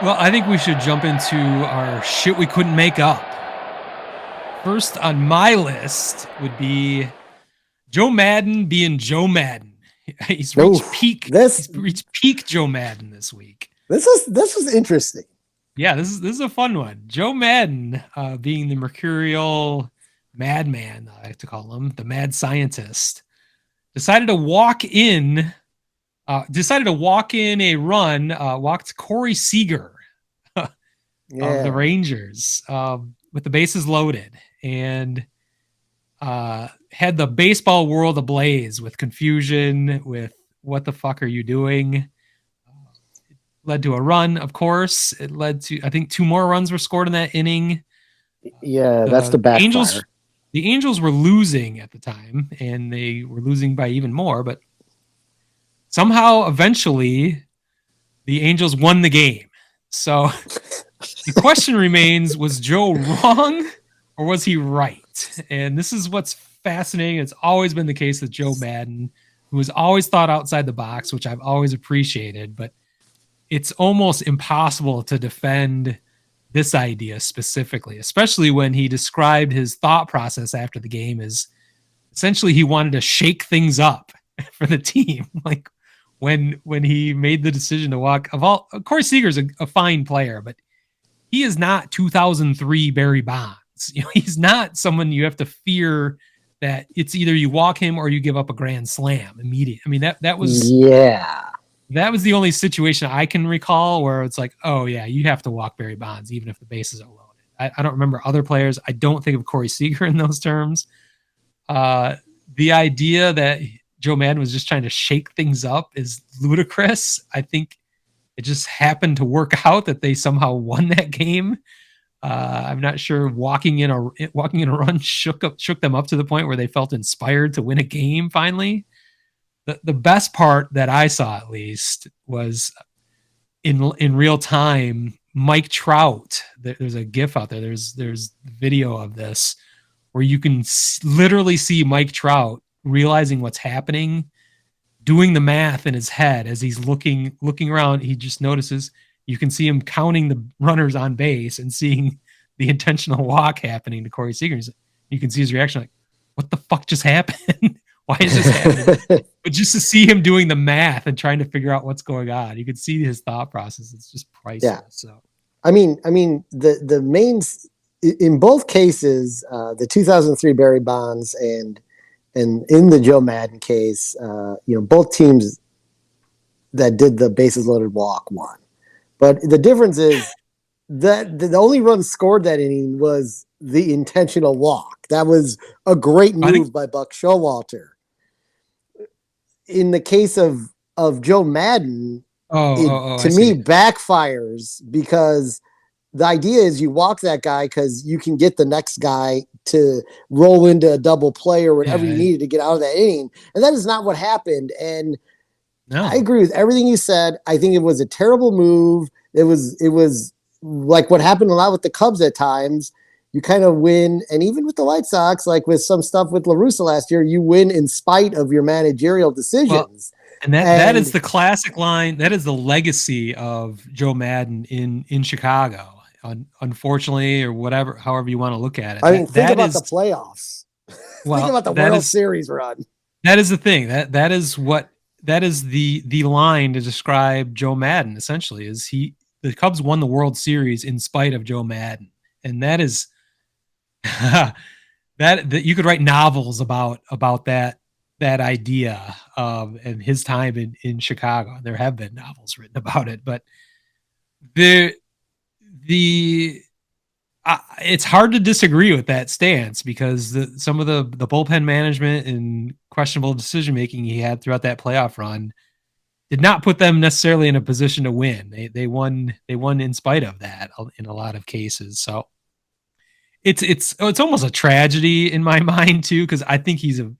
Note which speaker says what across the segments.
Speaker 1: Well, I think we should jump into our shit we couldn't make up. First on my list would be Joe Maddon being Joe Maddon. He's reached
Speaker 2: Oof.
Speaker 1: peak.
Speaker 2: This
Speaker 1: He's reached peak Joe Maddon this week.
Speaker 2: this was interesting.
Speaker 1: Yeah, this is a fun one. Joe Maddon, being the mercurial madman, I like to call him, the mad scientist, decided to walk in. Decided to walk in a run. Walked Corey Seager of the
Speaker 2: Yeah.
Speaker 1: Rangers with the bases loaded, and had the baseball world ablaze with confusion, with what the fuck are you doing? Led to a run, of course. It led to, I think, two more runs were scored in that inning.
Speaker 2: Yeah, that's the
Speaker 1: The Angels,
Speaker 2: backfire.
Speaker 1: the Angels were losing at the time, and they were losing by even more. But somehow, eventually, the Angels won the game. So the question remains: was Joe wrong, or was he right? And this is what's fascinating. It's always been the case with Joe Maddon, who has always thought outside the box, which I've always appreciated. But it's almost impossible to defend this idea specifically, especially when he described his thought process after the game as essentially he wanted to shake things up for the team. Like when he made the decision to walk, of course, Seager's a fine player, but he is not 2003 Barry Bonds. He's not someone you have to fear that it's either you walk him or you give up a grand slam immediately. I mean,
Speaker 2: Yeah.
Speaker 1: that was the only situation I can recall where it's like, oh yeah, you have to walk Barry Bonds even if the bases are loaded. I don't remember other players. I don't think of Corey Seager in those terms. Uh, the idea that Joe Maddon was just trying to shake things up is ludicrous. I think it just happened to work out that they somehow won that game. I'm not sure walking in a run shook them up to the point where they felt inspired to win a game finally. The best part that I saw, at least, was in real time. Mike Trout. There's a GIF out there. There's video of this where you can literally see Mike Trout realizing what's happening, doing the math in his head as he's looking around. He just notices, you can see him counting the runners on base and seeing the intentional walk happening to Corey Seager. You can see his reaction, like, what the fuck just happened? Why is this happening? But just to see him doing the math and trying to figure out what's going on, you can see his thought process. It's just
Speaker 2: Yeah.
Speaker 1: priceless. So
Speaker 2: I mean, the main in both cases, the 2003 Barry Bonds and in the Joe Maddon case, both teams that did the bases loaded walk won. But the difference is that the only run scored that inning was the intentional walk. That was a great
Speaker 1: I think,
Speaker 2: move by Buck Showalter. In the case of Joe Maddon, it
Speaker 1: I
Speaker 2: to me
Speaker 1: see.
Speaker 2: backfires because the idea is you walk that guy because you can get the next guy to roll into a double play or whatever you
Speaker 1: Yeah,
Speaker 2: needed to get out of that inning. And that is not what happened. And I
Speaker 1: no.
Speaker 2: agree with everything you said. I think it was a terrible move. It was like what happened a lot with the Cubs at times. You kind of win, and even with the White Sox, like with some stuff with La Russa last year, you win in spite of your managerial
Speaker 1: Well,
Speaker 2: decisions.
Speaker 1: and that is
Speaker 2: And
Speaker 1: the classic line. That is the legacy of Joe Maddon in Chicago. Unfortunately, or whatever, however you want to look at it,
Speaker 2: I mean, think
Speaker 1: that
Speaker 2: about the
Speaker 1: is,
Speaker 2: playoffs. Think
Speaker 1: well,
Speaker 2: about the World Series run.
Speaker 1: that is the thing. That is the line to describe Joe Maddon. Essentially, is the Cubs won the World Series in spite of Joe Maddon, and that is that you could write novels about that idea and his time in Chicago. There have been novels written about it, but the the it's hard to disagree with that stance because some of the bullpen management and questionable decision making he had throughout that playoff run did not put them necessarily in a position to win. They won in spite of that in a lot of cases. So it's almost a tragedy in my mind too, because I think he's a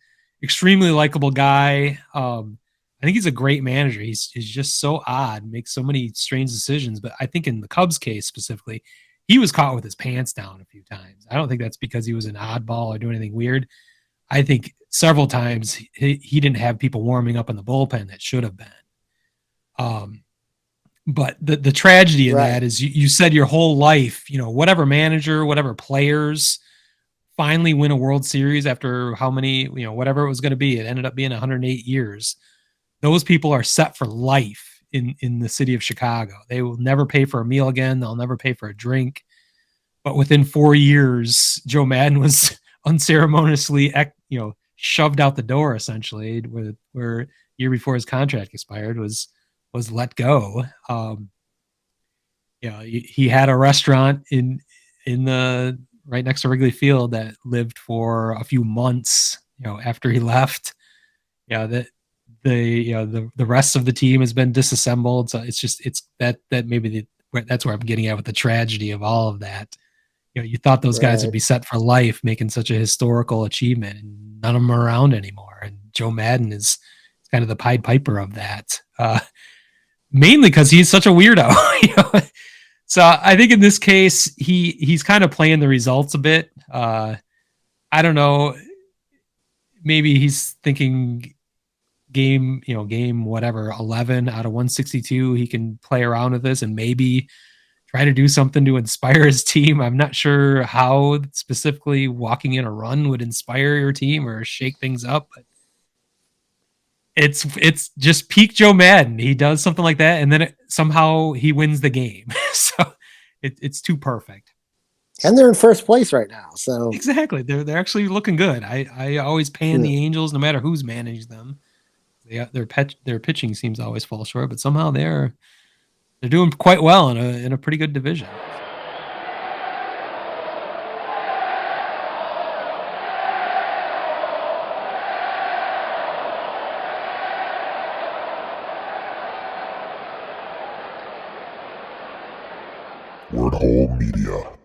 Speaker 1: extremely likable guy. I think he's a great manager. He's just so odd, makes so many strange decisions. But I think in the Cubs case specifically, he was caught with his pants down a few times. I don't think that's because he was an oddball or doing anything weird. I think several times he didn't have people warming up in the bullpen that should have been. Um, But the tragedy in
Speaker 2: Right.
Speaker 1: that is you said your whole life, whatever manager, whatever players finally win a World Series after how many, whatever it was going to be. It ended up being 108 years. Those people are set for life in the city of Chicago. They will never pay for a meal again. They'll never pay for a drink. But within 4 years, Joe Maddon was unceremoniously, shoved out the door essentially, where year before his contract expired was let go. He had a restaurant in the right next to Wrigley Field that lived for a few months. After he left, that the rest of the team has been disassembled. So it's that maybe that's where I'm getting at with the tragedy of all of that. You thought those guys would
Speaker 2: Right.
Speaker 1: be set for life, making such a historical achievement, and none of them are around anymore. And Joe Maddon is kind of the Pied Piper of that, mainly because he's such a weirdo. So I think in this case, he's kind of playing the results a bit. I don't know. Maybe he's thinking game whatever 11 out of 162. He can play around with this and maybe try to do something to inspire his team. I'm not sure how specifically walking in a run would inspire your team or shake things up, but it's just peak Joe Maddon. He does something like that, and then somehow he wins the game. So it's too perfect.
Speaker 2: And they're in first place right now. So
Speaker 1: Exactly, they're actually looking good. I always pan
Speaker 2: yeah.
Speaker 1: the Angels no matter who's managed them. Their pitching seems to always fall short, but somehow they're doing quite well in a pretty good division.
Speaker 3: Word Hole Media.